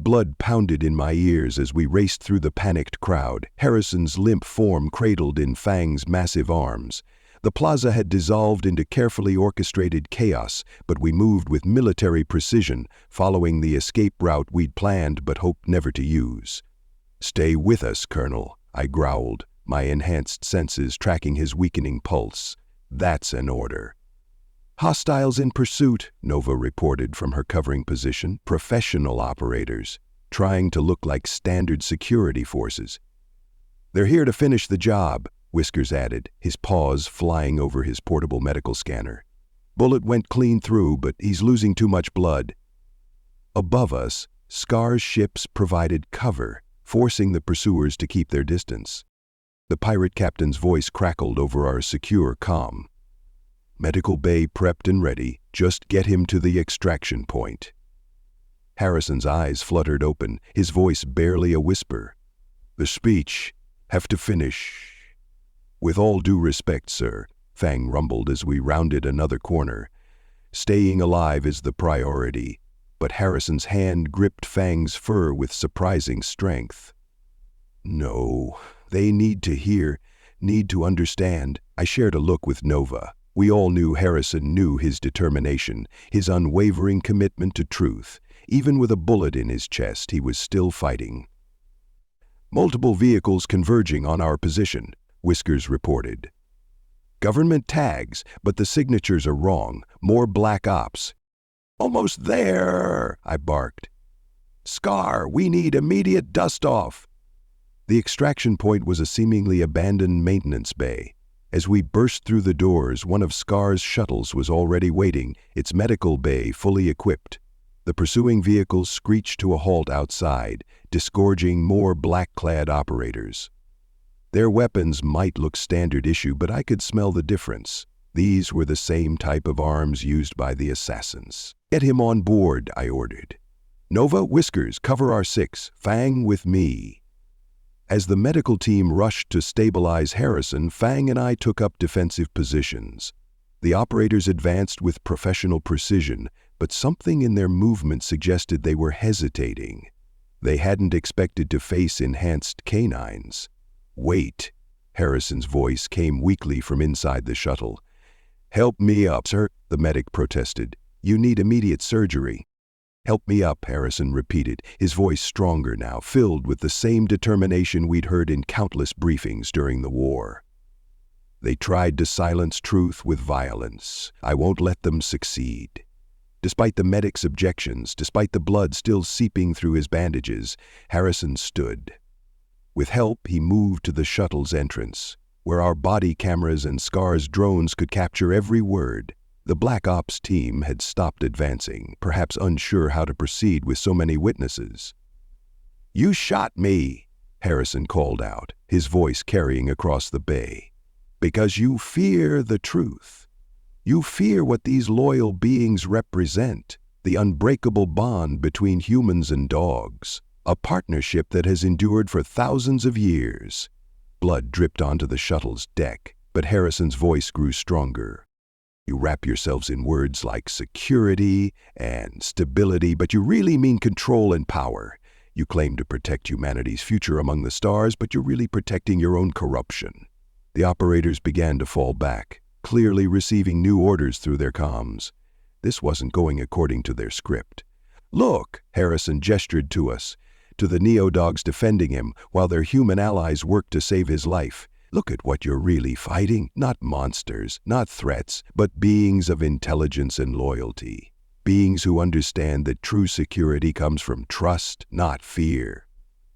Blood pounded in my ears as we raced through the panicked crowd, Harrison's limp form cradled in Fang's massive arms. The plaza had dissolved into carefully orchestrated chaos, but we moved with military precision, following the escape route we'd planned but hoped never to use. "Stay with us, Colonel," I growled, my enhanced senses tracking his weakening pulse. "That's an order." "Hostiles in pursuit," Nova reported from her covering position. "Professional operators, trying to look like standard security forces." "They're here to finish the job," Whiskers added, his paws flying over his portable medical scanner. "Bullet went clean through, but he's losing too much blood." Above us, Scar's ships provided cover, forcing the pursuers to keep their distance. The pirate captain's voice crackled over our secure comm. "Medical bay prepped and ready. Just get him to the extraction point." Harrison's eyes fluttered open, his voice barely a whisper. "The speech. Have to finish." "With all due respect, sir," Fang rumbled as we rounded another corner. "Staying alive is the priority." But Harrison's hand gripped Fang's fur with surprising strength. "No, they need to hear, need to understand." I shared a look with Nova. We all knew Harrison knew his determination, his unwavering commitment to truth. Even with a bullet in his chest, he was still fighting. "Multiple vehicles converging on our position," Whiskers reported. "Government tags, but the signatures are wrong. More black ops." "Almost there," I barked. "Scar, we need immediate dust-off." The extraction point was a seemingly abandoned maintenance bay. As we burst through the doors, one of Scar's shuttles was already waiting, its medical bay fully equipped. The pursuing vehicles screeched to a halt outside, disgorging more black-clad operators. Their weapons might look standard issue, but I could smell the difference. These were the same type of arms used by the assassins. "Get him on board," I ordered. "Nova, Whiskers, cover our 6, Fang with me." As the medical team rushed to stabilize Harrison, Fang and I took up defensive positions. The operators advanced with professional precision, but something in their movement suggested they were hesitating. They hadn't expected to face enhanced canines. "Wait," Harrison's voice came weakly from inside the shuttle. "Help me up, sir," the medic protested. "You need immediate surgery." "Help me up," Harrison repeated, his voice stronger now, filled with the same determination we'd heard in countless briefings during the war. "They tried to silence truth with violence. I won't let them succeed." Despite the medic's objections, despite the blood still seeping through his bandages, Harrison stood. With help, he moved to the shuttle's entrance, where our body cameras and Scar's drones could capture every word. The Black Ops team had stopped advancing, perhaps unsure how to proceed with so many witnesses. "You shot me," Harrison called out, his voice carrying across the bay. "Because you fear the truth. You fear what these loyal beings represent, the unbreakable bond between humans and dogs. A partnership that has endured for thousands of years." Blood dripped onto the shuttle's deck, but Harrison's voice grew stronger. "You wrap yourselves in words like security and stability, but you really mean control and power. You claim to protect humanity's future among the stars, but you're really protecting your own corruption." The operators began to fall back, clearly receiving new orders through their comms. This wasn't going according to their script. "Look," Harrison gestured to us, to the neo-dogs defending him while their human allies worked to save his life. "Look at what you're really fighting. Not monsters, not threats, but beings of intelligence and loyalty. Beings who understand that true security comes from trust, not fear."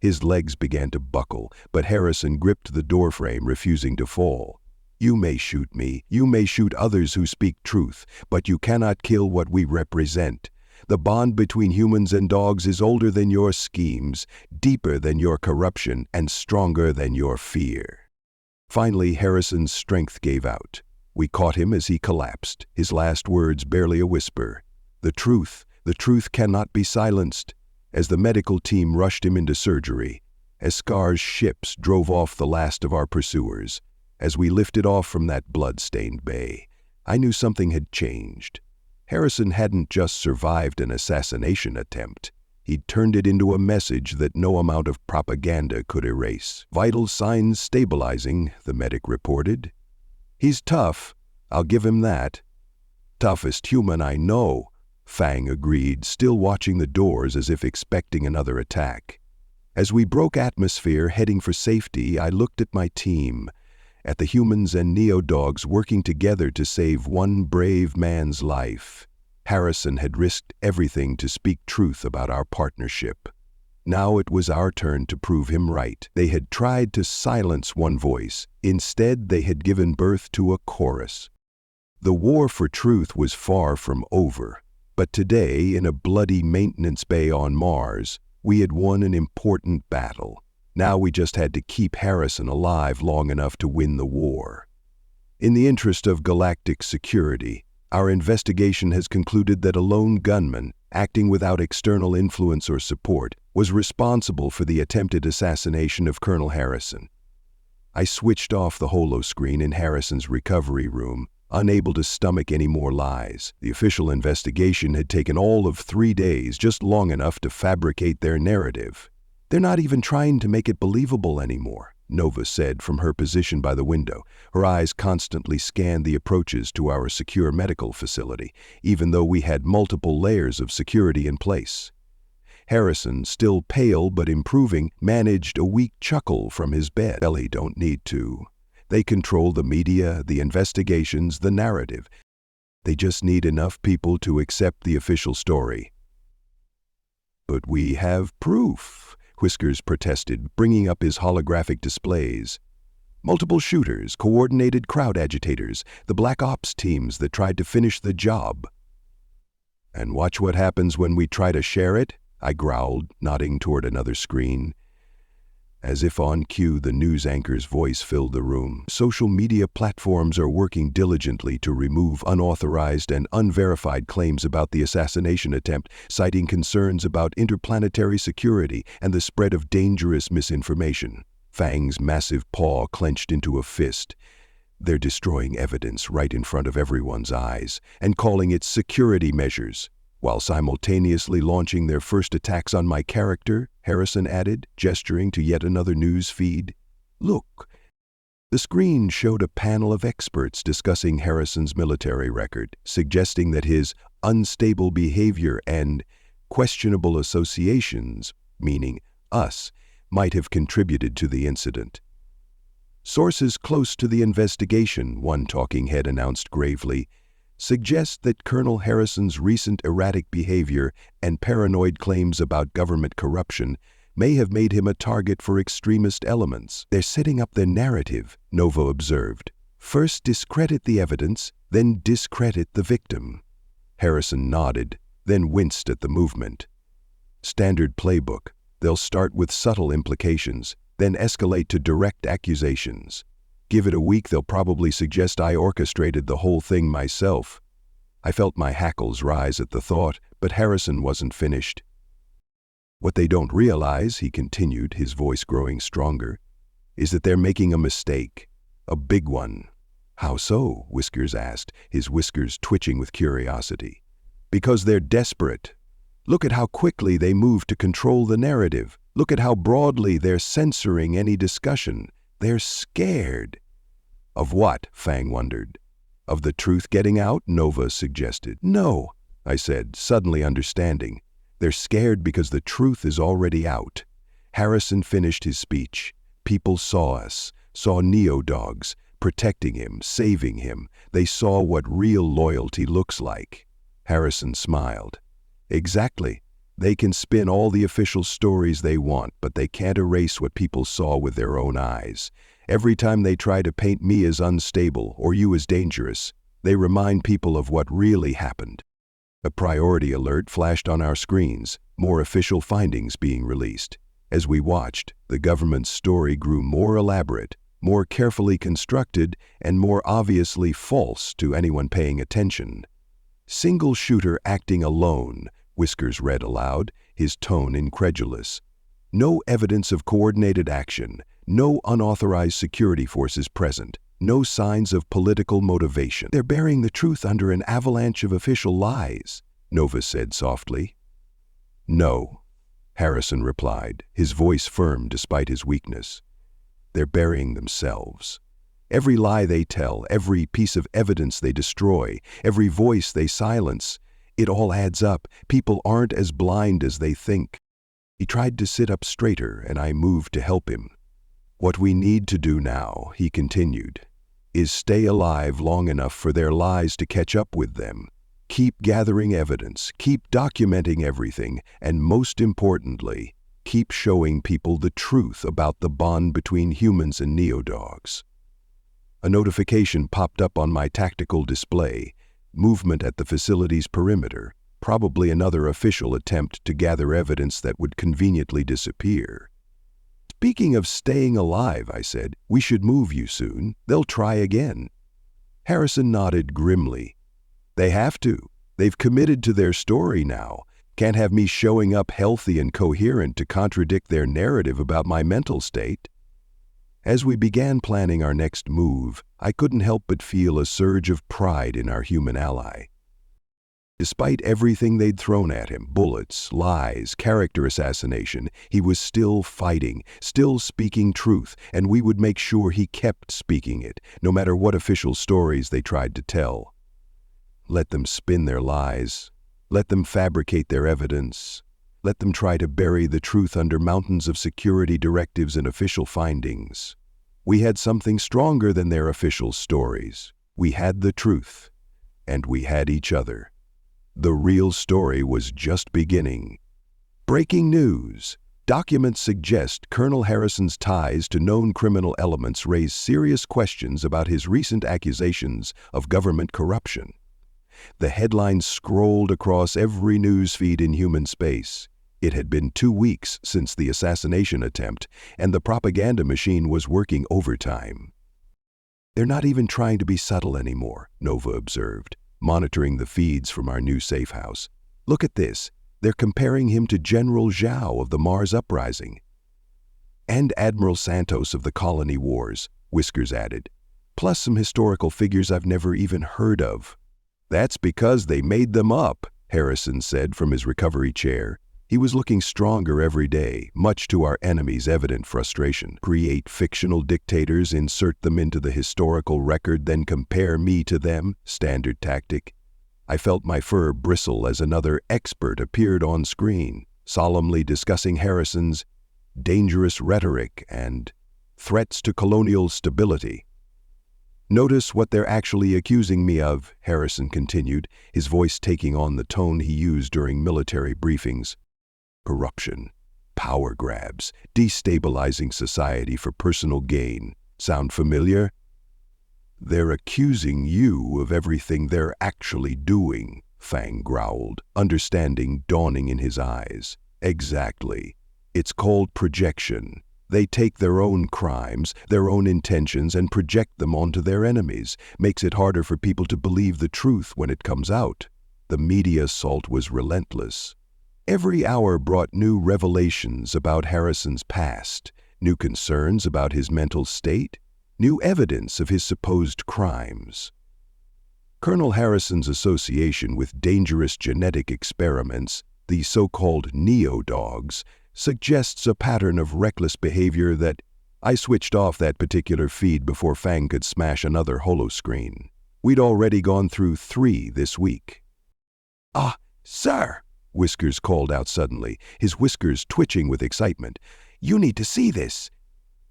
His legs began to buckle, but Harrison gripped the doorframe, refusing to fall. "You may shoot me, you may shoot others who speak truth, but you cannot kill what we represent. The bond between humans and dogs is older than your schemes, deeper than your corruption, and stronger than your fear." Finally, Harrison's strength gave out. We caught him as he collapsed, his last words barely a whisper. The truth cannot be silenced." As the medical team rushed him into surgery, as Scar's ships drove off the last of our pursuers, as we lifted off from that blood-stained bay, I knew something had changed. Harrison hadn't just survived an assassination attempt. He'd turned it into a message that no amount of propaganda could erase. "Vital signs stabilizing," the medic reported. "He's tough, I'll give him that." "Toughest human I know," Fang agreed, still watching the doors as if expecting another attack. As we broke atmosphere heading for safety, I looked at my team, at the humans and neo-dogs working together to save one brave man's life. Harrison had risked everything to speak truth about our partnership. Now it was our turn to prove him right. They had tried to silence one voice. Instead, they had given birth to a chorus. The war for truth was far from over. But today, in a bloody maintenance bay on Mars, we had won an important battle. Now we just had to keep Harrison alive long enough to win the war. In the interest of galactic security, our investigation has concluded that a lone gunman, acting without external influence or support, was responsible for the attempted assassination of Colonel Harrison. I switched off the holoscreen in Harrison's recovery room, unable to stomach any more lies. The official investigation had taken all of 3 days, just long enough to fabricate their narrative. "They're not even trying to make it believable anymore," Nova said from her position by the window. Her eyes constantly scanned the approaches to our secure medical facility, even though we had multiple layers of security in place. Harrison, still pale but improving, managed a weak chuckle from his bed. "Well, he don't need to. They control the media, the investigations, the narrative. They just need enough people to accept the official story." "But we have proof," Whiskers protested, bringing up his holographic displays. "Multiple shooters, coordinated crowd agitators, the Black Ops teams that tried to finish the job." "And watch what happens when we try to share it," I growled, nodding toward another screen. As if on cue, the news anchor's voice filled the room. "Social media platforms are working diligently to remove unauthorized and unverified claims about the assassination attempt, citing concerns about interplanetary security and the spread of dangerous misinformation." Fang's massive paw clenched into a fist. "They're destroying evidence right in front of everyone's eyes and calling it security measures, while simultaneously launching their first attacks on my character," Harrison added, gesturing to yet another news feed. "Look." The screen showed a panel of experts discussing Harrison's military record, suggesting that his unstable behavior and questionable associations, meaning us, might have contributed to the incident. "Sources close to the investigation," one talking head announced gravely, "suggest that Colonel Harrison's recent erratic behavior and paranoid claims about government corruption may have made him a target for extremist elements." "They're setting up their narrative," Nova observed. "First discredit the evidence, then discredit the victim." Harrison nodded, then winced at the movement. "Standard playbook. They'll start with subtle implications, then escalate to direct accusations. Give it a week, they'll probably suggest I orchestrated the whole thing myself." I felt my hackles rise at the thought, but Harrison wasn't finished. "What they don't realize," he continued, his voice growing stronger, "is that they're making a mistake. A big one." "How so?" Whiskers asked, his whiskers twitching with curiosity. "Because they're desperate. Look at how quickly they move to control the narrative. Look at how broadly they're censoring any discussion. They're scared." "Of what?" Fang wondered. "Of the truth getting out?" Nova suggested. "No," I said, suddenly understanding. "They're scared because the truth is already out." Harrison finished his speech. "People saw us, saw neo-dogs, protecting him, saving him. They saw what real loyalty looks like." Harrison smiled. "Exactly. They can spin all the official stories they want, but they can't erase what people saw with their own eyes. Every time they try to paint me as unstable or you as dangerous, they remind people of what really happened." A priority alert flashed on our screens, more official findings being released. As we watched, the government's story grew more elaborate, more carefully constructed, and more obviously false to anyone paying attention. "Single shooter acting alone," Whiskers read aloud, his tone incredulous. "No evidence of coordinated action, no unauthorized security forces present, no signs of political motivation." "They're burying the truth under an avalanche of official lies," Nova said softly. "No," Harrison replied, his voice firm despite his weakness. They're burying themselves. Every lie they tell, every piece of evidence they destroy, every voice they silence, it all adds up. People aren't as blind as they think. He tried to sit up straighter, and I moved to help him. What we need to do now, he continued, is stay alive long enough for their lies to catch up with them. Keep gathering evidence, keep documenting everything, and most importantly, keep showing people the truth about the bond between humans and neodogs. A notification popped up on my tactical display, movement at the facility's perimeter, probably another official attempt to gather evidence that would conveniently disappear. Speaking of staying alive, I said, we should move you soon. They'll try again. Harrison nodded grimly. They have to. They've committed to their story now. Can't have me showing up healthy and coherent to contradict their narrative about my mental state. As we began planning our next move, I couldn't help but feel a surge of pride in our human ally. Despite everything they'd thrown at him, bullets, lies, character assassination, he was still fighting, still speaking truth, and we would make sure he kept speaking it, no matter what official stories they tried to tell. Let them spin their lies. Let them fabricate their evidence. Let them try to bury the truth under mountains of security directives and official findings. We had something stronger than their official stories. We had the truth, and we had each other. The real story was just beginning. Breaking news. Documents suggest Colonel Harrison's ties to known criminal elements raise serious questions about his recent accusations of government corruption. The headlines scrolled across every news feed in human space. It had been 2 weeks since the assassination attempt, and the propaganda machine was working overtime. They're not even trying to be subtle anymore, Nova observed, monitoring the feeds from our new safe house. Look at this. They're comparing him to General Zhao of the Mars Uprising. And Admiral Santos of the Colony Wars, Whiskers added, plus some historical figures I've never even heard of. That's because they made them up, Harrison said from his recovery chair. He was looking stronger every day, much to our enemy's evident frustration. Create fictional dictators, insert them into the historical record, then compare me to them, standard tactic. I felt my fur bristle as another expert appeared on screen, solemnly discussing Harrison's dangerous rhetoric and threats to colonial stability. Notice what they're actually accusing me of, Harrison continued, his voice taking on the tone he used during military briefings. Corruption, power grabs, destabilizing society for personal gain. Sound familiar? They're accusing you of everything they're actually doing, Fang growled, understanding dawning in his eyes. Exactly. It's called projection. They take their own crimes, their own intentions, and project them onto their enemies. Makes it harder for people to believe the truth when it comes out. The media assault was relentless. Every hour brought new revelations about Harrison's past, new concerns about his mental state, new evidence of his supposed crimes. Colonel Harrison's association with dangerous genetic experiments, the so-called neo-dogs, suggests a pattern of reckless behavior that I switched off that particular feed before Fang could smash another holoscreen. We'd already gone through 3 this week. Ah, sir, Whiskers called out suddenly, his whiskers twitching with excitement. You need to see this.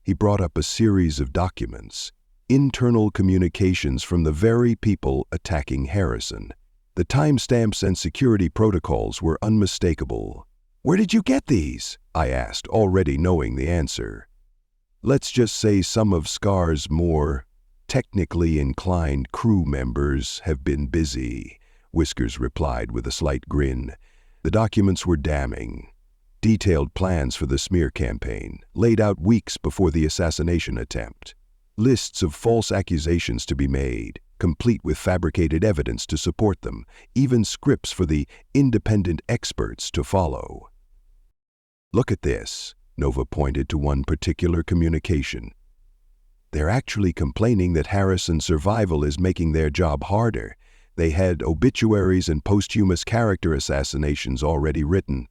He brought up a series of documents, internal communications from the very people attacking Harrison. The timestamps and security protocols were unmistakable. Where did you get these? I asked, already knowing the answer. Let's just say some of SCAR's more technically inclined crew members have been busy, Whiskers replied with a slight grin. The documents were damning. Detailed plans for the smear campaign, laid out weeks before the assassination attempt. Lists of false accusations to be made, complete with fabricated evidence to support them, even scripts for the independent experts to follow. Look at this, Nova pointed to one particular communication. They're actually complaining that Harrison's survival is making their job harder. They had obituaries and posthumous character assassinations already written.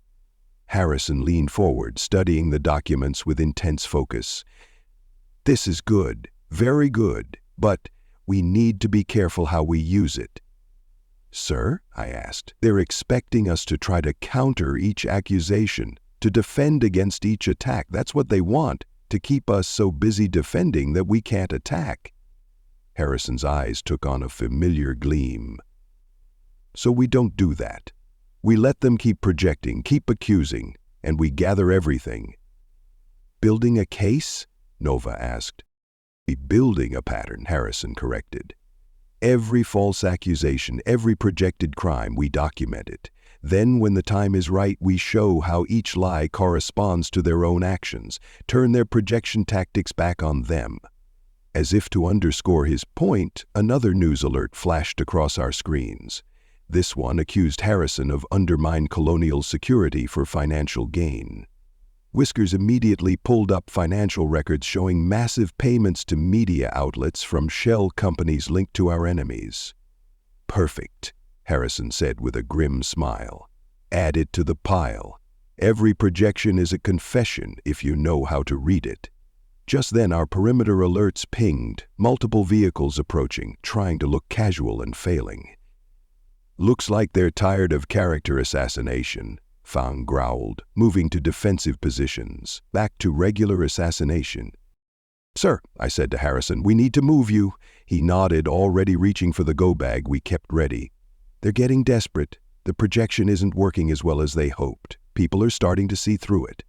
Harrison leaned forward, studying the documents with intense focus. "This is good, very good, but we need to be careful how we use it." "Sir?" I asked. "They're expecting us to try to counter each accusation, to defend against each attack. That's what they want, to keep us so busy defending that we can't attack." Harrison's eyes took on a familiar gleam. "So we don't do that. We let them keep projecting, keep accusing, and we gather everything." "Building a case?" Nova asked. "Building a pattern," Harrison corrected. "Every false accusation, every projected crime, we document it. Then, when the time is right, we show how each lie corresponds to their own actions, turn their projection tactics back on them." As if to underscore his point, another news alert flashed across our screens. This one accused Harrison of undermined colonial security for financial gain. Whiskers immediately pulled up financial records showing massive payments to media outlets from shell companies linked to our enemies. "Perfect," Harrison said with a grim smile. "Add it to the pile. Every projection is a confession if you know how to read it." Just then our perimeter alerts pinged, multiple vehicles approaching, trying to look casual and failing. "Looks like they're tired of character assassination," Fang growled, moving to defensive positions, back to regular assassination. "Sir," I said to Harrison, "we need to move you." He nodded, already reaching for the go bag we kept ready. "They're getting desperate. The projection isn't working as well as they hoped. People are starting to see through it."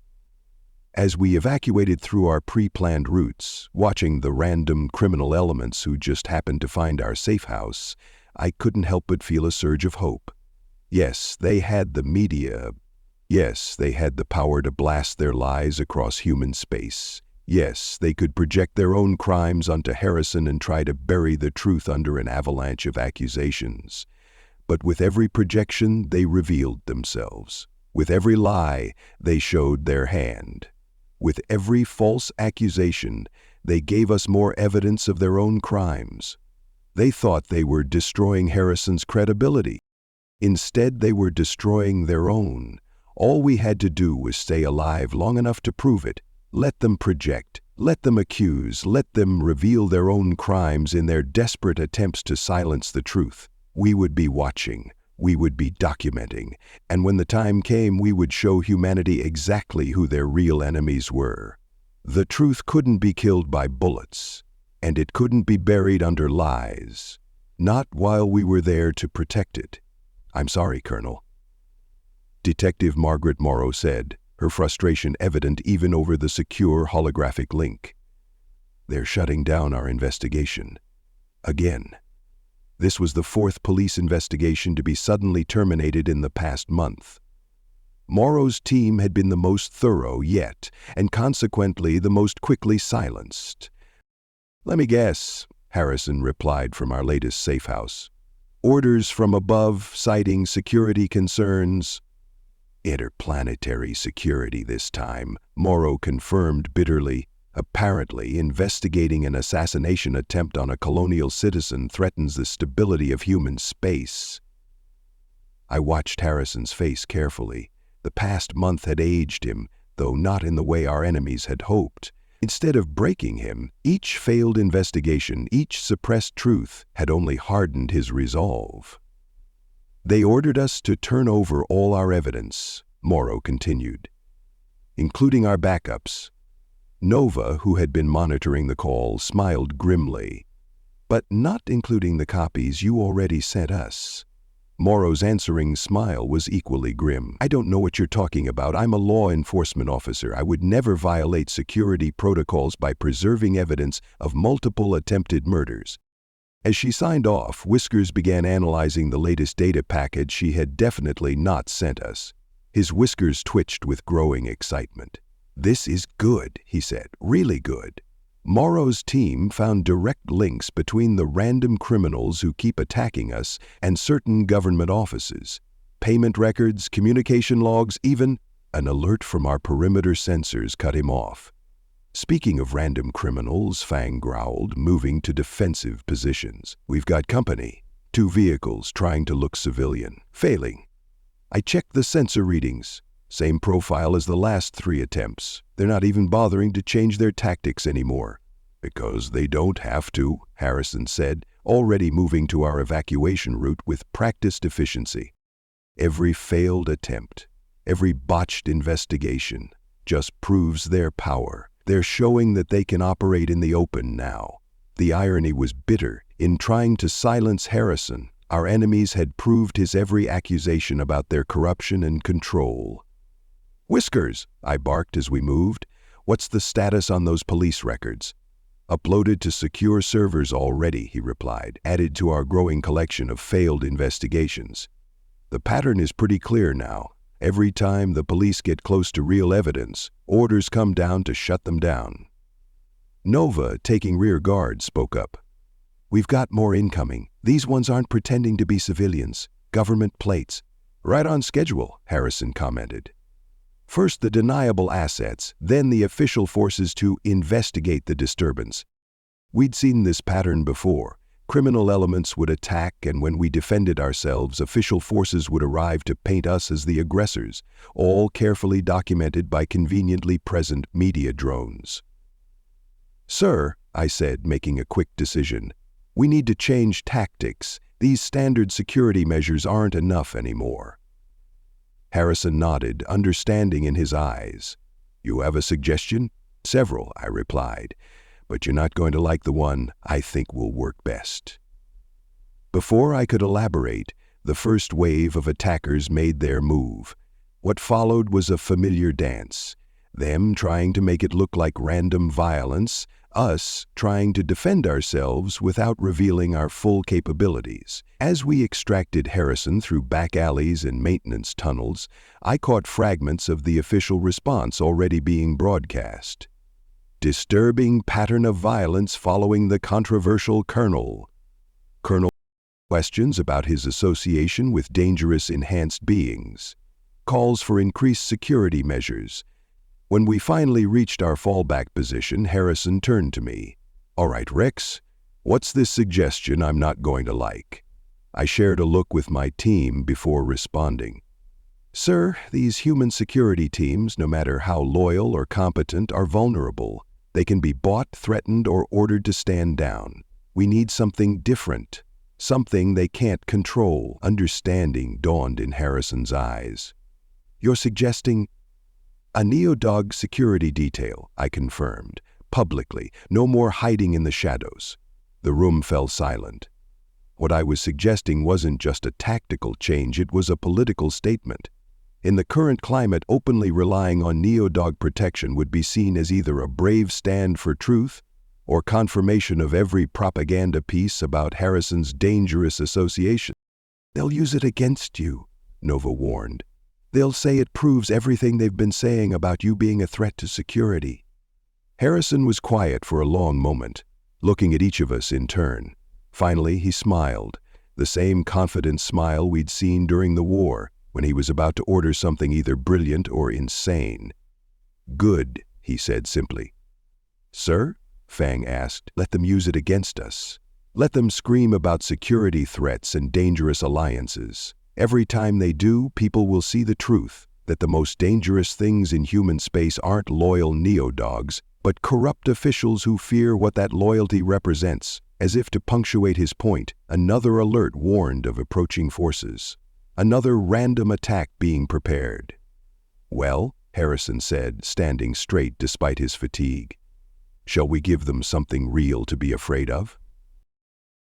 As we evacuated through our pre-planned routes, watching the random criminal elements who just happened to find our safe house, I couldn't help but feel a surge of hope. Yes, they had the media. Yes, they had the power to blast their lies across human space. Yes, they could project their own crimes onto Harrison and try to bury the truth under an avalanche of accusations. But with every projection, they revealed themselves. With every lie, they showed their hand. With every false accusation, they gave us more evidence of their own crimes. They thought they were destroying Harrison's credibility. Instead, they were destroying their own. All we had to do was stay alive long enough to prove it. Let them project, let them accuse, let them reveal their own crimes in their desperate attempts to silence the truth. We would be watching. We would be documenting, and when the time came, we would show humanity exactly who their real enemies were. The truth couldn't be killed by bullets, and it couldn't be buried under lies. Not while we were there to protect it. "I'm sorry, Colonel," Detective Margaret Morrow said, her frustration evident even over the secure holographic link. "They're shutting down our investigation. Again." This was the fourth police investigation to be suddenly terminated in the past month. Morrow's team had been the most thorough yet, and consequently the most quickly silenced. "Let me guess," Harrison replied from our latest safe house. "Orders from above citing security concerns." "Interplanetary security this time," Morrow confirmed bitterly. "Apparently, investigating an assassination attempt on a colonial citizen threatens the stability of human space." I watched Harrison's face carefully. The past month had aged him, though not in the way our enemies had hoped. Instead of breaking him, each failed investigation, each suppressed truth, had only hardened his resolve. "They ordered us to turn over all our evidence," Morrow continued, "including our backups." Nova, who had been monitoring the call, smiled grimly. "But not including the copies you already sent us." Morrow's answering smile was equally grim. "I don't know what you're talking about. I'm a law enforcement officer. I would never violate security protocols by preserving evidence of multiple attempted murders." As she signed off, Whiskers began analyzing the latest data package she had definitely not sent us. His whiskers twitched with growing excitement. "This is good," he said, "really good." Morrow's team found direct links between the random criminals who keep attacking us and certain government offices. Payment records, communication logs, even an alert from our perimeter sensors cut him off. "Speaking of random criminals," Fang growled, moving to defensive positions. "We've got company. 2 vehicles trying to look civilian. Failing." I checked the sensor readings. Same profile as the last 3 attempts. They're not even bothering to change their tactics anymore. Because they don't have to, Harrison said, already moving to our evacuation route with practiced efficiency. Every failed attempt, every botched investigation, just proves their power. They're showing that they can operate in the open now. The irony was bitter. In trying to silence Harrison, our enemies had proved his every accusation about their corruption and control. "Whiskers," I barked as we moved. "What's the status on those police records?" "Uploaded to secure servers already," he replied, "added to our growing collection of failed investigations. The pattern is pretty clear now. Every time the police get close to real evidence, orders come down to shut them down." Nova, taking rear guard, spoke up. "We've got more incoming. These ones aren't pretending to be civilians. Government plates." "Right on schedule," Harrison commented. First the deniable assets, then the official forces to investigate the disturbance. We'd seen this pattern before. Criminal elements would attack, and when we defended ourselves, official forces would arrive to paint us as the aggressors, all carefully documented by conveniently present media drones. "Sir," I said, making a quick decision, "we need to change tactics. These standard security measures aren't enough anymore." Harrison nodded, understanding in his eyes. "You have a suggestion?" "Several," I replied, "but you're not going to like the one I think will work best." Before I could elaborate, the first wave of attackers made their move. What followed was a familiar dance. Them trying to make it look like random violence, us trying to defend ourselves without revealing our full capabilities. As we extracted Harrison through back alleys and maintenance tunnels, I caught fragments of the official response already being broadcast. "Disturbing pattern of violence following the controversial Colonel. Colonel questions about his association with dangerous enhanced beings. Calls for increased security measures." When we finally reached our fallback position, Harrison turned to me. "All right, Rex, what's this suggestion I'm not going to like?" I shared a look with my team before responding. "Sir, these human security teams, no matter how loyal or competent, are vulnerable. They can be bought, threatened, or ordered to stand down. We need something different, something they can't control." Understanding dawned in Harrison's eyes. "You're suggesting—" "A Neo-Dog security detail," I confirmed, publicly. "No more hiding in the shadows." The room fell silent. What I was suggesting wasn't just a tactical change, it was a political statement. In the current climate, openly relying on Neo-Dog protection would be seen as either a brave stand for truth or confirmation of every propaganda piece about Harrison's dangerous association. "They'll use it against you," Nova warned. "They'll say it proves everything they've been saying about you being a threat to security." Harrison was quiet for a long moment, looking at each of us in turn. Finally, he smiled, the same confident smile we'd seen during the war, when he was about to order something either brilliant or insane. "Good," he said simply. "Sir?" Fang asked. "Let them use it against us. Let them scream about security threats and dangerous alliances. Every time they do, people will see the truth, that the most dangerous things in human space aren't loyal Neo-Dogs, but corrupt officials who fear what that loyalty represents." As if to punctuate his point, another alert warned of approaching forces. Another random attack being prepared. "Well," Harrison said, standing straight despite his fatigue, "shall we give them something real to be afraid of?"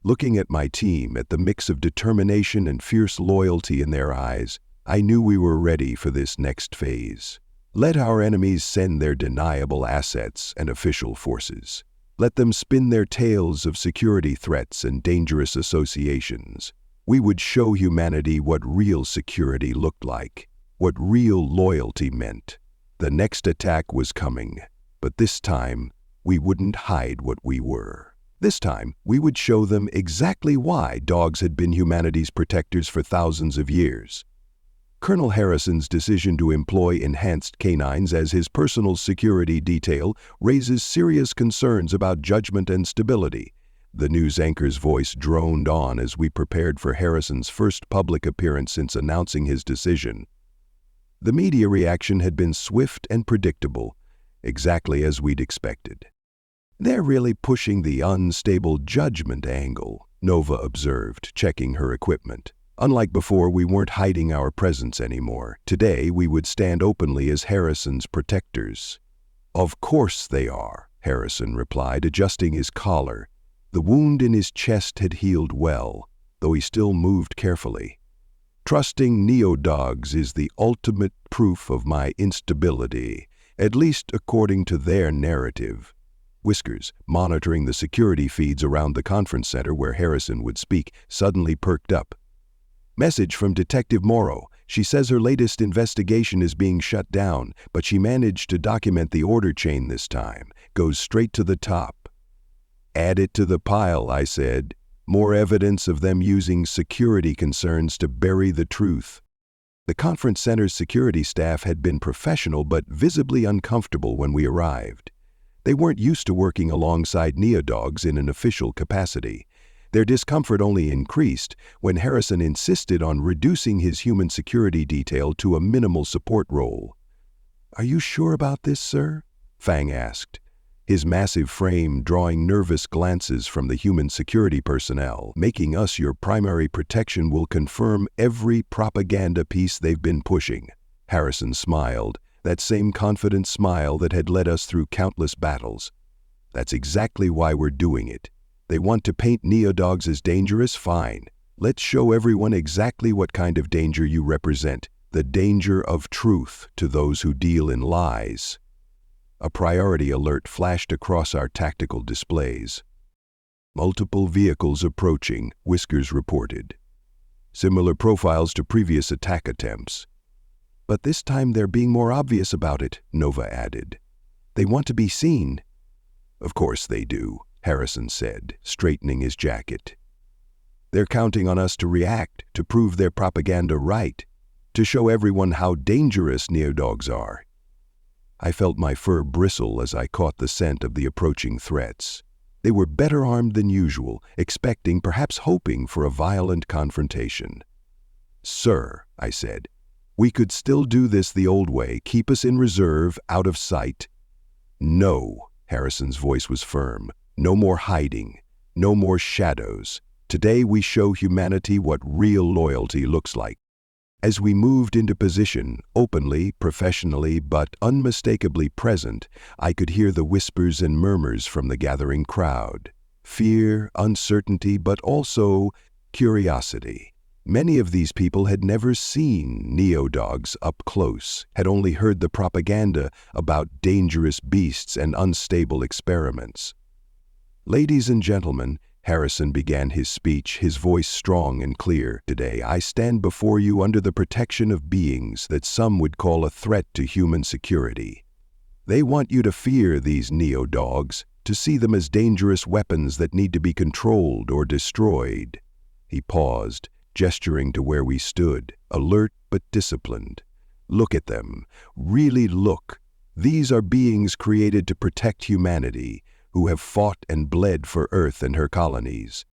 Looking at my team, at the mix of determination and fierce loyalty in their eyes, I knew we were ready for this next phase. Let our enemies send their deniable assets and official forces. Let them spin their tales of security threats and dangerous associations. We would show humanity what real security looked like, what real loyalty meant. The next attack was coming, but this time, we wouldn't hide what we were. This time, we would show them exactly why dogs had been humanity's protectors for thousands of years. Colonel Harrison's decision to employ enhanced canines as his personal security detail raises serious concerns about judgment and stability. The news anchor's voice droned on as we prepared for Harrison's first public appearance since announcing his decision. The media reaction had been swift and predictable, exactly as we'd expected. "They're really pushing the unstable judgment angle," Nova observed, checking her equipment. "Unlike before, we weren't hiding our presence anymore. Today, we would stand openly as Harrison's protectors." "Of course they are," Harrison replied, adjusting his collar. The wound in his chest had healed well, though he still moved carefully. "Trusting neo-dogs is the ultimate proof of my instability, at least according to their narrative." Whiskers, monitoring the security feeds around the conference center where Harrison would speak, suddenly perked up. "Message from Detective Morrow. She says her latest investigation is being shut down, but she managed to document the order chain this time. Goes straight to the top." "Add it to the pile," I said. "More evidence of them using security concerns to bury the truth." The conference center's security staff had been professional but visibly uncomfortable when we arrived. They weren't used to working alongside neo-dogs in an official capacity. Their discomfort only increased when Harrison insisted on reducing his human security detail to a minimal support role. "Are you sure about this, sir?" Fang asked, his massive frame drawing nervous glances from the human security personnel. "Making us your primary protection will confirm every propaganda piece they've been pushing." Harrison smiled, that same confident smile that had led us through countless battles. "That's exactly why we're doing it. They want to paint neo-dogs as dangerous? Fine. Let's show everyone exactly what kind of danger you represent. The danger of truth to those who deal in lies." A priority alert flashed across our tactical displays. "Multiple vehicles approaching," Whiskers reported. "Similar profiles to previous attack attempts." "But this time they're being more obvious about it," Nova added. "They want to be seen." "Of course they do," Harrison said, straightening his jacket. "They're counting on us to react, to prove their propaganda right, to show everyone how dangerous neo-dogs are." I felt my fur bristle as I caught the scent of the approaching threats. They were better armed than usual, expecting, perhaps hoping, for a violent confrontation. "Sir," I said, "we could still do this the old way, keep us in reserve, out of sight." "No," Harrison's voice was firm. "No more hiding. No more shadows. Today we show humanity what real loyalty looks like." As we moved into position, openly, professionally, but unmistakably present, I could hear the whispers and murmurs from the gathering crowd. Fear, uncertainty, but also curiosity. Many of these people had never seen neo-dogs up close, had only heard the propaganda about dangerous beasts and unstable experiments. "Ladies and gentlemen," Harrison began his speech, his voice strong and clear. "Today I stand before you under the protection of beings that some would call a threat to human security. They want you to fear these neo-dogs, to see them as dangerous weapons that need to be controlled or destroyed." He paused, gesturing to where we stood, alert but disciplined. "Look at them. Really look. These are beings created to protect humanity, who have fought and bled for Earth and her colonies.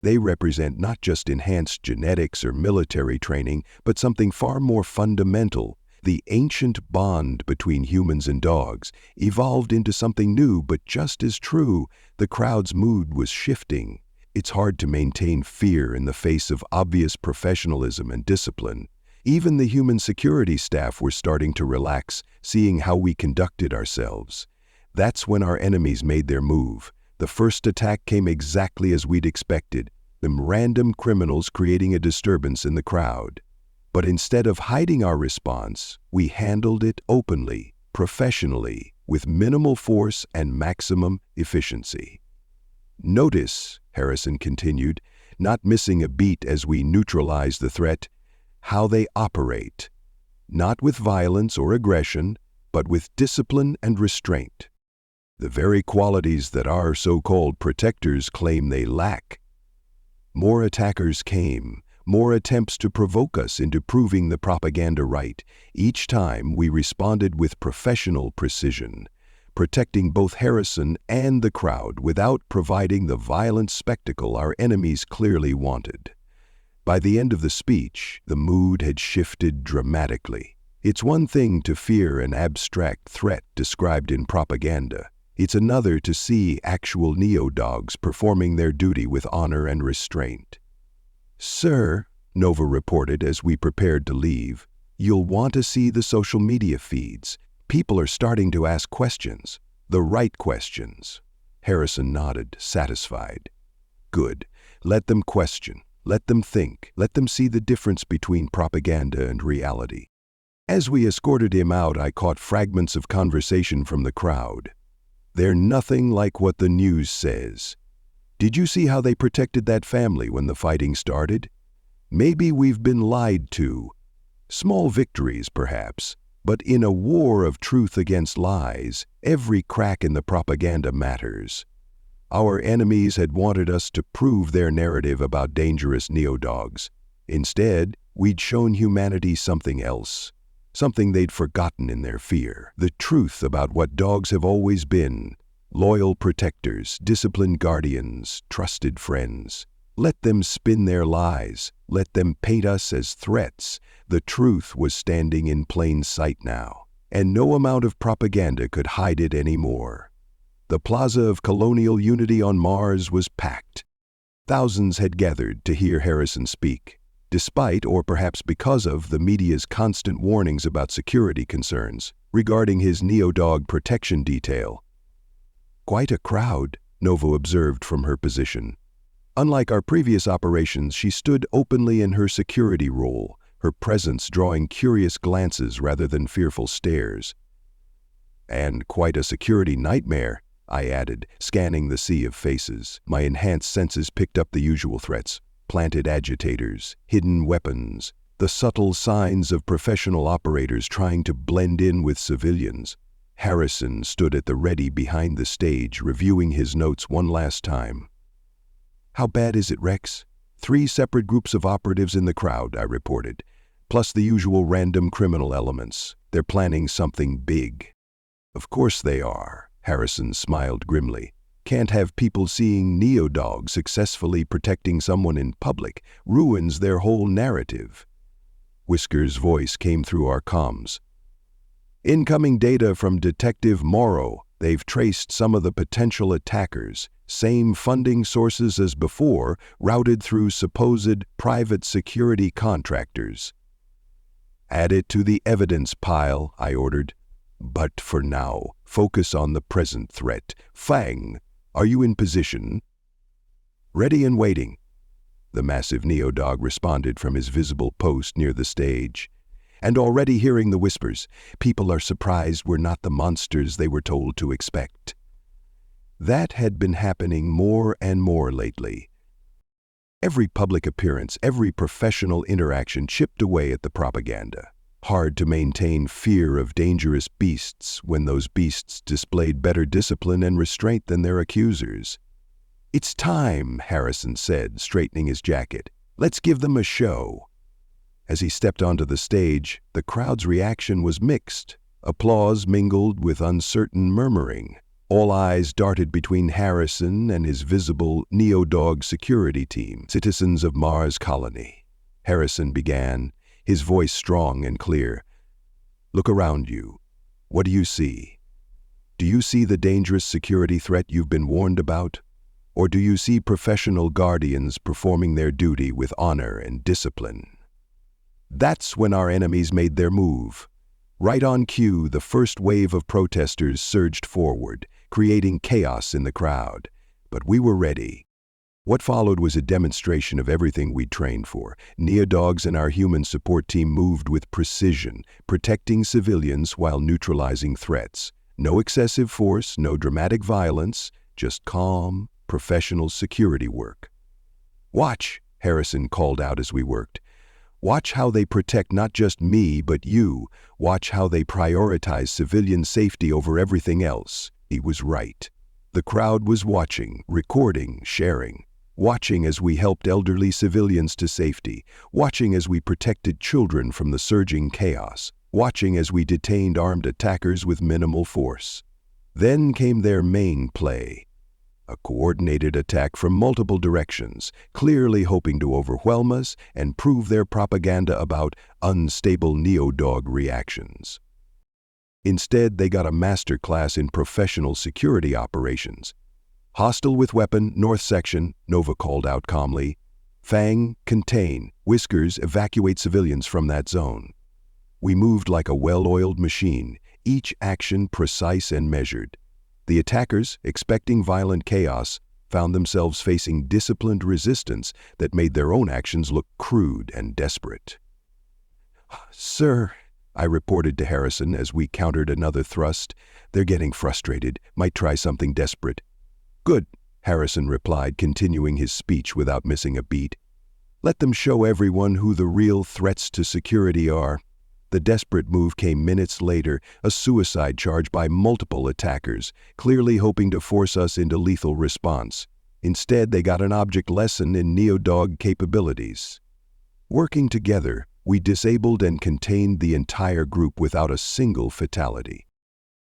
They represent not just enhanced genetics or military training, but something far more fundamental. The ancient bond between humans and dogs evolved into something new, but just as true, the crowd's mood was shifting. It's hard to maintain fear in the face of obvious professionalism and discipline. Even the human security staff were starting to relax, seeing how we conducted ourselves. That's when our enemies made their move. The first attack came exactly as we'd expected, them random criminals creating a disturbance in the crowd. But instead of hiding our response, we handled it openly, professionally, with minimal force and maximum efficiency. "Notice," Harrison continued, not missing a beat as we neutralized the threat, "how they operate. Not with violence or aggression, but with discipline and restraint. The very qualities that our so-called protectors claim they lack." More attackers came, more attempts to provoke us into proving the propaganda right. Each time we responded with professional precision, protecting both Harrison and the crowd without providing the violent spectacle our enemies clearly wanted. By the end of the speech, the mood had shifted dramatically. It's one thing to fear an abstract threat described in propaganda. It's another to see actual neo-dogs performing their duty with honor and restraint. "Sir," Nova reported as we prepared to leave, "you'll want to see the social media feeds. People are starting to ask questions. The right questions." Harrison nodded, satisfied. "Good. Let them question. Let them think. Let them see the difference between propaganda and reality." As we escorted him out, I caught fragments of conversation from the crowd. "They're nothing like what the news says. Did you see how they protected that family when the fighting started? Maybe we've been lied to. Small victories, perhaps, but in a war of truth against lies, every crack in the propaganda matters." Our enemies had wanted us to prove their narrative about dangerous neo-dogs. Instead, we'd shown humanity something else. Something they'd forgotten in their fear. The truth about what dogs have always been: loyal protectors, disciplined guardians, trusted friends. Let them spin their lies. Let them paint us as threats. The truth was standing in plain sight now, and no amount of propaganda could hide it anymore. The Plaza of Colonial Unity on Mars was packed. Thousands had gathered to hear Harrison speak, despite, or perhaps because of, the media's constant warnings about security concerns regarding his neo-dog protection detail. "Quite a crowd," Nova observed from her position. Unlike our previous operations, she stood openly in her security role, her presence drawing curious glances rather than fearful stares. "And quite a security nightmare," I added, scanning the sea of faces. My enhanced senses picked up the usual threats: planted agitators, hidden weapons, the subtle signs of professional operators trying to blend in with civilians. Harrison stood at the ready behind the stage, reviewing his notes one last time. "How bad is it, Rex?" "3 separate groups of operatives in the crowd," I reported, "plus the usual random criminal elements. They're planning something big." "Of course they are," Harrison smiled grimly. "Can't have people seeing neo-dogs successfully protecting someone in public. Ruins their whole narrative." Whisker's voice came through our comms. "Incoming data from Detective Morrow. They've traced some of the potential attackers. Same funding sources as before, routed through supposed private security contractors." "Add it to the evidence pile," I ordered. "But for now, focus on the present threat. Fang, are you in position?" "Ready and waiting," the massive neo-dog responded from his visible post near the stage. And already hearing the whispers, "People are surprised we're not the monsters they were told to expect." That had been happening more and more lately. Every public appearance, every professional interaction chipped away at the propaganda. Hard to maintain fear of dangerous beasts when those beasts displayed better discipline and restraint than their accusers. "It's time," Harrison said, straightening his jacket. "Let's give them a show." As he stepped onto the stage, the crowd's reaction was mixed. Applause mingled with uncertain murmuring. All eyes darted between Harrison and his visible neo-dog security team, citizens of Mars Colony. Harrison began, his voice strong and clear. "Look around you. What do you see? Do you see the dangerous security threat you've been warned about? Or do you see professional guardians performing their duty with honor and discipline?" That's when our enemies made their move. Right on cue, the first wave of protesters surged forward, creating chaos in the crowd. But we were ready. What followed was a demonstration of everything we'd trained for. Neo-dogs and our human support team moved with precision, protecting civilians while neutralizing threats. No excessive force, no dramatic violence, just calm, professional security work. "Watch," Harrison called out as we worked. "Watch how they protect not just me, but you. Watch how they prioritize civilian safety over everything else." He was right. The crowd was watching, recording, sharing. Watching as we helped elderly civilians to safety. Watching as we protected children from the surging chaos. Watching as we detained armed attackers with minimal force. Then came their main play. A coordinated attack from multiple directions, clearly hoping to overwhelm us and prove their propaganda about unstable neo-dog reactions. Instead, they got a master class in professional security operations. Hostile with weapon, North Section, Nova called out calmly. Fang, contain. Whiskers, evacuate civilians from that zone. We moved like a well-oiled machine, each action precise and measured. The attackers, expecting violent chaos, found themselves facing disciplined resistance that made their own actions look crude and desperate. "Sir," I reported to Harrison as we countered another thrust. "They're getting frustrated, might try something desperate." "Good," Harrison replied, continuing his speech without missing a beat. "Let them show everyone who the real threats to security are." The desperate move came minutes later, a suicide charge by multiple attackers, clearly hoping to force us into lethal response. Instead, they got an object lesson in neo-dog capabilities. Working together, we disabled and contained the entire group without a single fatality.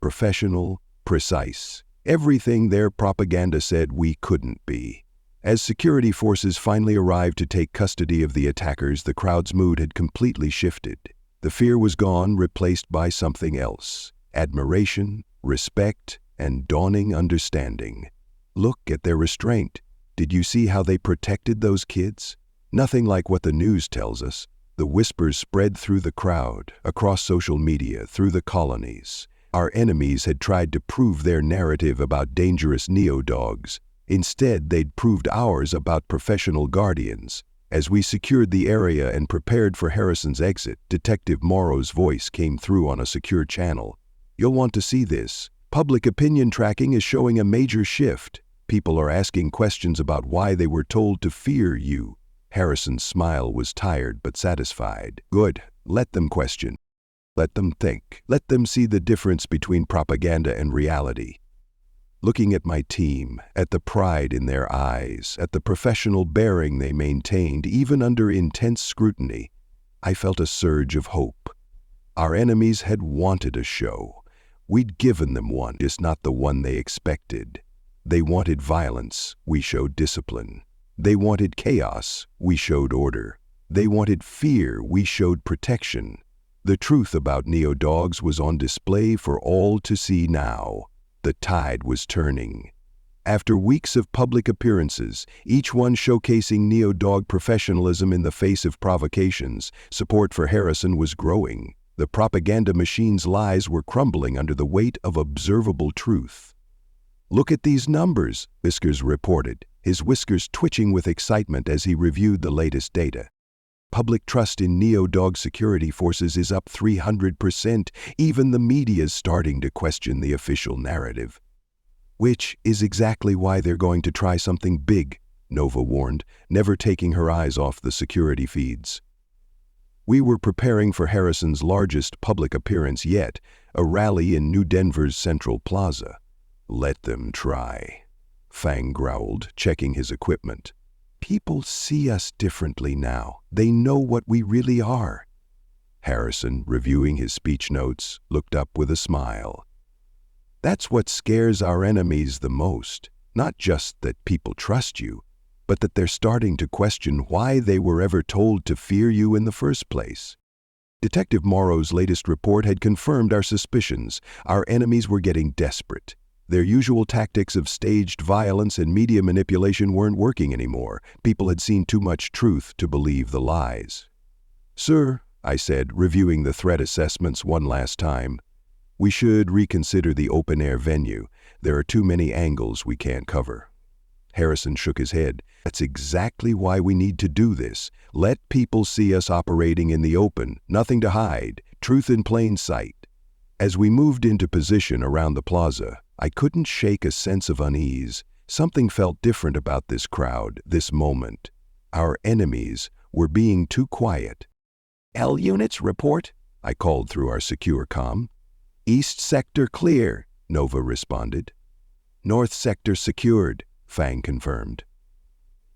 Professional, precise, everything their propaganda said we couldn't be. As security forces finally arrived to take custody of the attackers, the crowd's mood had completely shifted. The fear was gone, replaced by something else: admiration, respect, and dawning understanding. Look at their restraint. Did you see how they protected those kids? Nothing like what the news tells us. The whispers spread through the crowd, across social media, through the colonies. Our enemies had tried to prove their narrative about dangerous neo-dogs. Instead, they'd proved ours about professional guardians. As we secured the area and prepared for Harrison's exit, Detective Morrow's voice came through on a secure channel. "You'll want to see this. Public opinion tracking is showing a major shift. People are asking questions about why they were told to fear you." Harrison's smile was tired but satisfied. "Good. Let them question. Let them think. Let them see the difference between propaganda and reality." Looking at my team, at the pride in their eyes, at the professional bearing they maintained even under intense scrutiny, I felt a surge of hope. Our enemies had wanted a show. We'd given them one, just not the one they expected. They wanted violence, we showed discipline. They wanted chaos, we showed order. They wanted fear, we showed protection. The truth about neo-dogs was on display for all to see now. The tide was turning. After weeks of public appearances, each one showcasing neo-dog professionalism in the face of provocations, support for Harrison was growing. The propaganda machine's lies were crumbling under the weight of observable truth. "Look at these numbers," Whiskers reported, his whiskers twitching with excitement as he reviewed the latest data. "Public trust in neo-dog security forces is up 300%. Even the media's starting to question the official narrative." "Which is exactly why they're going to try something big," Nova warned, never taking her eyes off the security feeds. We were preparing for Harrison's largest public appearance yet, a rally in New Denver's Central Plaza. "Let them try," Fang growled, checking his equipment. "People see us differently now. They know what we really are." Harrison, reviewing his speech notes, looked up with a smile. "That's what scares our enemies the most. Not just that people trust you, but that they're starting to question why they were ever told to fear you in the first place." Detective Morrow's latest report had confirmed our suspicions. Our enemies were getting desperate. Their usual tactics of staged violence and media manipulation weren't working anymore. People had seen too much truth to believe the lies. "Sir," I said, reviewing the threat assessments one last time, "we should reconsider the open-air venue. There are too many angles we can't cover." Harrison shook his head. "That's exactly why we need to do this. Let people see us operating in the open, nothing to hide, truth in plain sight." As we moved into position around the plaza, I couldn't shake a sense of unease. Something felt different about this crowd, this moment. Our enemies were being too quiet. "L units report," I called through our secure comm. "East sector clear," Nova responded. "North sector secured," Fang confirmed.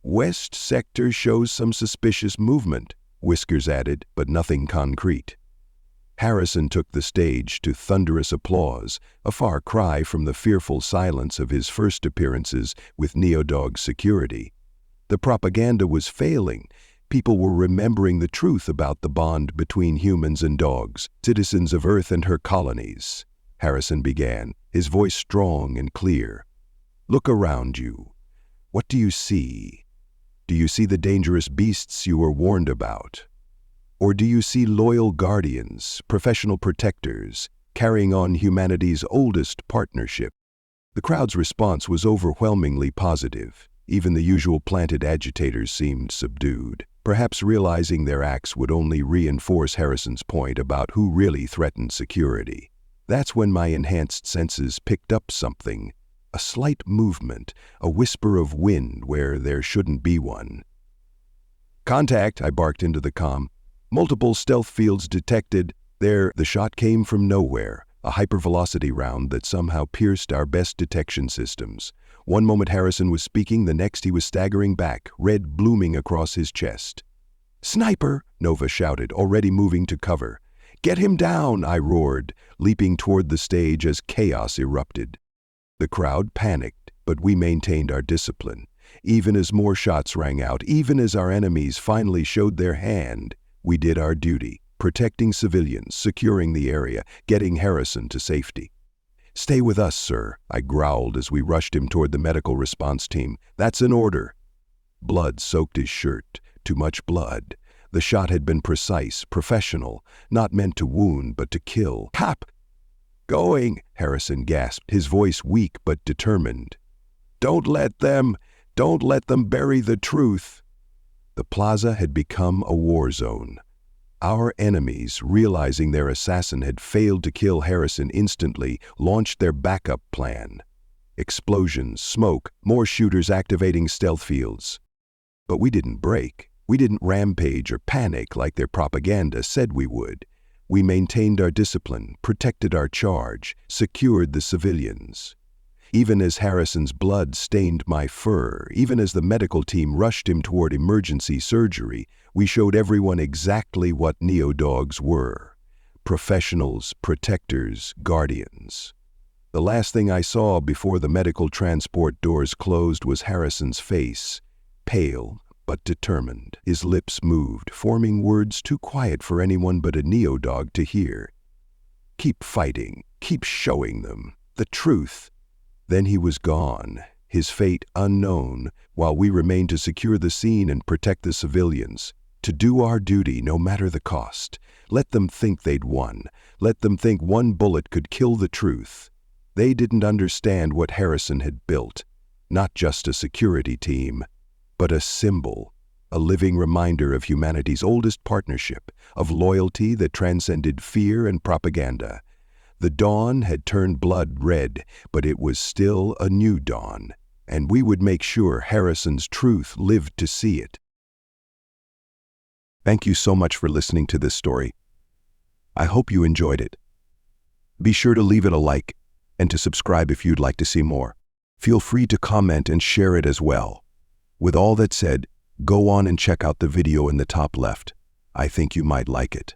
"West sector shows some suspicious movement," Whiskers added, but nothing concrete. Harrison took the stage to thunderous applause, a far cry from the fearful silence of his first appearances with Neodog's security. The propaganda was failing. People were remembering the truth about the bond between humans and dogs, citizens of Earth and her colonies. Harrison began, his voice strong and clear. Look around you. What do you see? Do you see the dangerous beasts you were warned about? Or do you see loyal guardians, professional protectors, carrying on humanity's oldest partnership? The crowd's response was overwhelmingly positive. Even the usual planted agitators seemed subdued, perhaps realizing their acts would only reinforce Harrison's point about who really threatened security. That's when my enhanced senses picked up something, a slight movement, a whisper of wind where there shouldn't be one. "Contact," I barked into the comm. "Multiple stealth fields detected." There, the shot came from nowhere, a hypervelocity round that somehow pierced our best detection systems. One moment Harrison was speaking, the next he was staggering back, red blooming across his chest. "Sniper!" Nova shouted, already moving to cover. "Get him down!" I roared, leaping toward the stage as chaos erupted. The crowd panicked, but we maintained our discipline. Even as more shots rang out, even as our enemies finally showed their hand, we did our duty, protecting civilians, securing the area, getting Harrison to safety. "Stay with us, sir," I growled as we rushed him toward the medical response team. "That's an order." Blood soaked his shirt, too much blood. The shot had been precise, professional, not meant to wound but to kill. "Cap!" "Going," Harrison gasped, his voice weak but determined. Don't let them bury the truth." The plaza had become a war zone. Our enemies, realizing their assassin had failed to kill Harrison instantly, launched their backup plan. Explosions, smoke, more shooters activating stealth fields. But we didn't break. We didn't rampage or panic like their propaganda said we would. We maintained our discipline, protected our charge, secured the civilians. Even as Harrison's blood stained my fur, even as the medical team rushed him toward emergency surgery, we showed everyone exactly what Neodogs were. Professionals, protectors, guardians. The last thing I saw before the medical transport doors closed was Harrison's face, pale but determined. His lips moved, forming words too quiet for anyone but a Neodog to hear. "Keep fighting, keep showing them the truth." Then he was gone, his fate unknown, while we remained to secure the scene and protect the civilians, to do our duty no matter the cost. Let them think they'd won. Let them think one bullet could kill the truth. They didn't understand what Harrison had built, not just a security team, but a symbol, a living reminder of humanity's oldest partnership, of loyalty that transcended fear and propaganda. The dawn had turned blood red, but it was still a new dawn, and we would make sure Harrison's truth lived to see it. Thank you so much for listening to this story. I hope you enjoyed it. Be sure to leave it a like and to subscribe if you'd like to see more. Feel free to comment and share it as well. With all that said, go on and check out the video in the top left. I think you might like it.